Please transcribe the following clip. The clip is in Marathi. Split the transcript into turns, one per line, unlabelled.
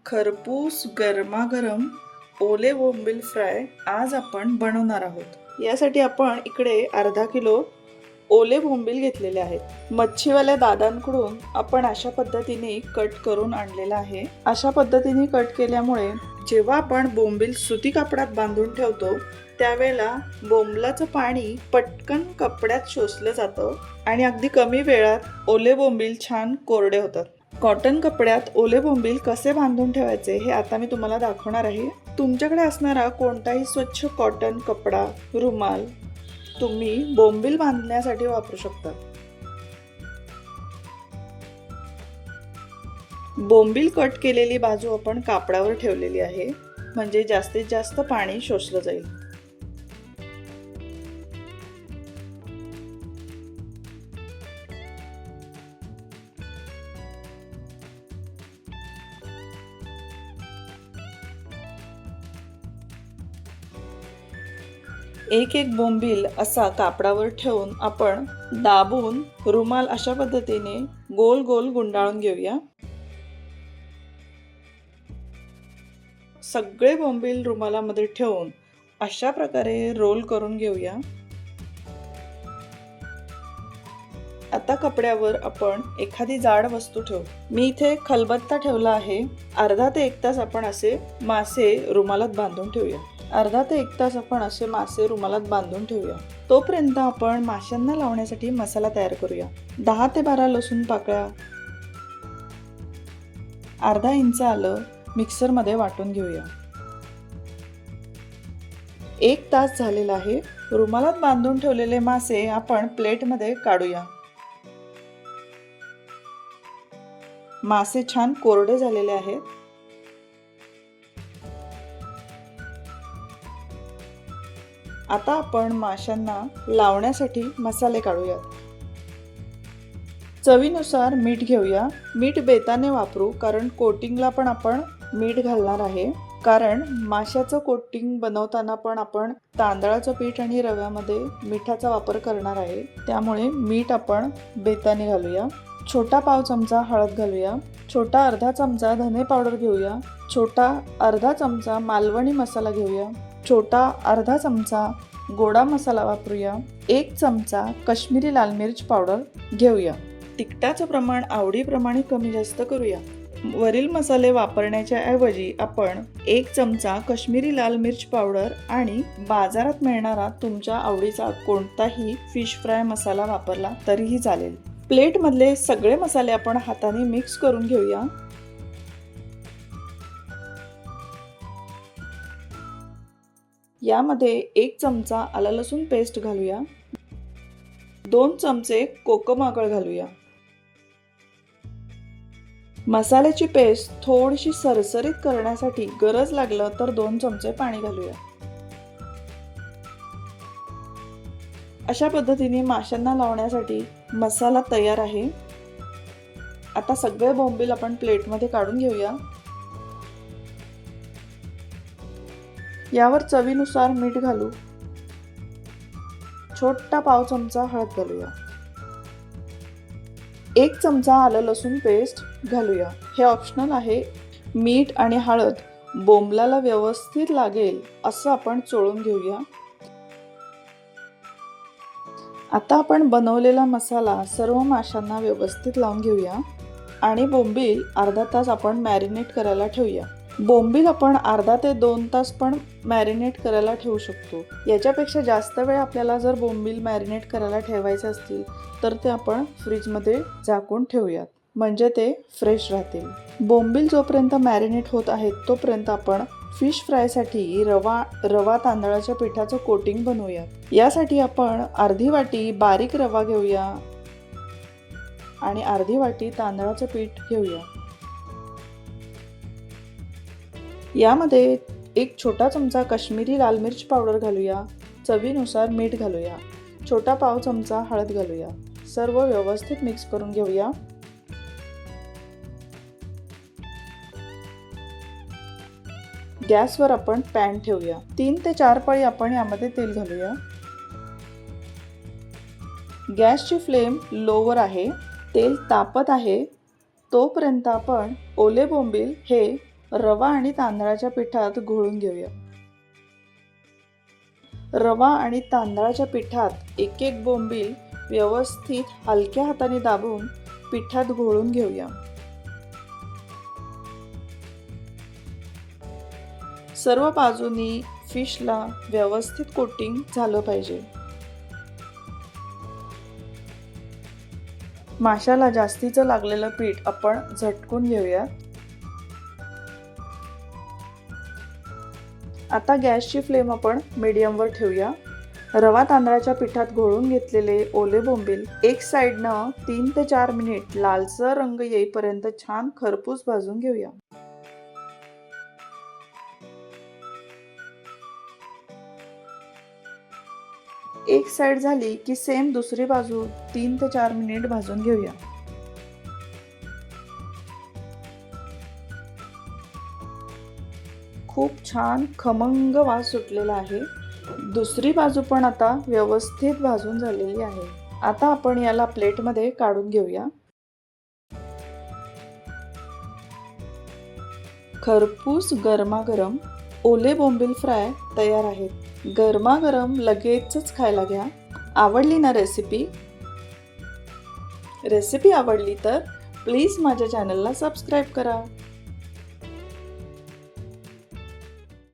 खरपूस गरमागरम ओले बोंबील फ्राय आज आपण बनवणार आहोत। यासाठी आपण इकडे अर्धा किलो ओले बोंबील घेतलेले आहेत। मच्छीवाल्या दादांकडून आपण अशा पद्धतीने कट करून आणलेला आहे। अशा पद्धतीने कट केल्यामुळे जेव्हा आपण बोंबील सुती कापडात बांधून ठेवतो त्यावेळेला बोंबलाचं पाणी पटकन कपड्यात शोषलं जातं आणि अगदी कमी वेळात ओले बोंबील छान कोरडे होतात। कॉटन कपड्यात ओले बोंबील कसे बांधून ठेवायचे हे आता मी तुम्हाला दाखवणार आहे। तुमच्याकडे असणारा कोणताही स्वच्छ कॉटन कपडा, रुमाल तुम्ही बोंबील बांधण्यासाठी वापरू शकता। बोंबील कट केलेली बाजू आपण कापडावर ठेवलेली आहे, म्हणजे जास्तीत जास्त पाणी शोषलं जाईल। एक एक बोंबील असा कापडावर ठेवून आपण दाबून रुमाल अशा पद्धतीने गोल गोल गुंडाळून घेऊया। सगळे बोंबील रुमालामध्ये ठेवून अशा प्रकारे रोल करून घेऊया। आता कपड्यावर आपण एखादी जाड वस्तू ठेवू। मी इथे खलबत्ता ठेवला आहे। अर्धा ते 1 तास आपण असे मासे रुमालात बांधून ठेवूया। अर्धा ते 1 तास आपण असे मासे रुमालात बांधून ठेवूया। तोपर्यंत आपण माशांना लावण्यासाठी मसाला तयार करूया। 10 ते 12 लसूण पाकळ्या, अर्धा इंच आलं मिक्सर मध्ये वाटून घेऊया। 1 तास झालेला आहे। रुमालात बांधून ठेवलेले मासे आपण प्लेट मध्ये काढूया। मासे छान कोरडे झालेले आहेत। आता आपण माशांना लावण्यासाठी मसाले काढूया। चवीनुसार मीठ घेऊया। मीठ बेताने वापरू, कारण कोटिंगला पण आपण मीठ घालणार आहे। कारण माशाचं कोटिंग बनवताना पण आपण तांदळाचं पीठ आणि रव्यामध्ये मिठाचा वापर करणार आहे, त्यामुळे मीठ आपण बेताने घालूया। छोटा पाव चमचा हळद घालूया। छोटा अर्धा चमचा धने पावडर घेऊया। छोटा अर्धा चमचा मालवणी मसाला घेऊया। छोटा अर्धा चमचा गोडा मसाला वापरूया। 1 चमचा काश्मीरी लाल मिर्च पावडर घेऊया। तिखटाचं प्रमाण आवडीप्रमाणे कमी जास्त करूया। वरील मसाले वापरण्याच्या ऐवजी आपण 1 चमचा काश्मीरी लाल मिर्च पावडर आणि बाजारात मिळणारा तुमच्या आवडीचा कोणताही फिश फ्राय मसाला वापरला तरीही चालेल। प्लेट मधले सगळे मसाले आपण हाताने मिक्स करून घेऊया। यामध्ये 1 चमचा आलं लसूण पेस्ट घालूया। 2 चमचे कोकम आगळ घालूया। मसाल्याची पेस्ट थोडीशी सरसरीत करण्यासाठी गरज लागलं तर 2 चमचे पाणी घालूया। अशा पद्धतीने माशांना लावण्यासाठी मसाला तयार आहे। आता सगळे बोंबील आपण प्लेटमध्ये काढून घेऊया। यावर चवीनुसार मीठ घालू। छोटा पाव चमचा हळद घालूया। 1 चमचा आलं लसूण पेस्ट घालूया। हे ऑप्शनल आहे। मीठ आणि हळद बोंबलाला व्यवस्थित लागेल असं आपण चोळून घेऊया। आता आपण बनवलेला मसाला सर्व माशांना व्यवस्थित लावून घेऊया आणि बोंबील अर्धा तास आपण मॅरिनेट करायला ठेवूया। बोंबील आपण अर्धा ते 2 तास पण मॅरिनेट करायला ठेवू शकतो। याच्यापेक्षा जास्त वेळ आपल्याला जर बोंबील मॅरिनेट करायला ठेवायचे असतील तर ते आपण फ्रीजमध्ये झाकून ठेवूयात, म्हणजे ते फ्रेश राहतील। बोंबील जोपर्यंत मॅरिनेट होत आहेत तोपर्यंत आपण फिश फ्रायसाठी रवा तांदळाच्या पिठाचं कोटिंग बनवूया। यासाठी आपण अर्धी वाटी बारीक रवा घेऊया आणि अर्धी वाटी तांदळाचं पीठ घेऊया। यामध्ये 1 छोटा चमचा काश्मीरी लाल मिर्च पावडर घालूया। चवीनुसार मीठ घालूया। छोटा पाव चमचा हळद घालूया। सर्व व्यवस्थित मिक्स करून घेऊया। गॅसवर आपण पॅन ठेवूया। 3 ते 4 पळी आपण यामध्ये तेल घालूया। गॅसची फ्लेम लोवर आहे। तेल तापत आहे तोपर्यंत आपण ओले बोंबील हे रवा आणि तांदळाच्या पिठात घोळून घेऊया. रवा आणि तांदळाच्या पिठात एक एक बोंबील व्यवस्थित हलक्या हाताने दाबून पिठात घोळून घेऊया. सर्व बाजूनी फिशला व्यवस्थित कोटिंग झालं पाहिजे. माशाला जास्तीचं लागलेलं पीठ आपण झटकून घेऊया. आता गॅसची फ्लेम आपण मीडियमवर ठेवूया. रवा तांदळाच्या पिठात घोळून घेतलेले ओले बोंबील एक साइडनं 3 ते 4 मिनिट लालसर रंग येईपर्यंत छान खरपूस भाजून घेऊया. एक साइड झाली की सेम दुसरी बाजू 3 ते 4 मिनिट भाजून घेऊया. खूप छान खमंग वास सुटलेला आहे. दुसरी बाजू पण आता व्यवस्थित भाजून झालेली आहे. आता आपण याला प्लेटमध्ये काढून घेऊया. खरपूस गरमागरम ओले बोंबील फ्राय तयार आहेत. गरमागरम लगेचच खायला घ्या. आवडली ना रेसिपी? रेसिपी आवडली तर प्लीज माझ्या चॅनलला सबस्क्राईब करा.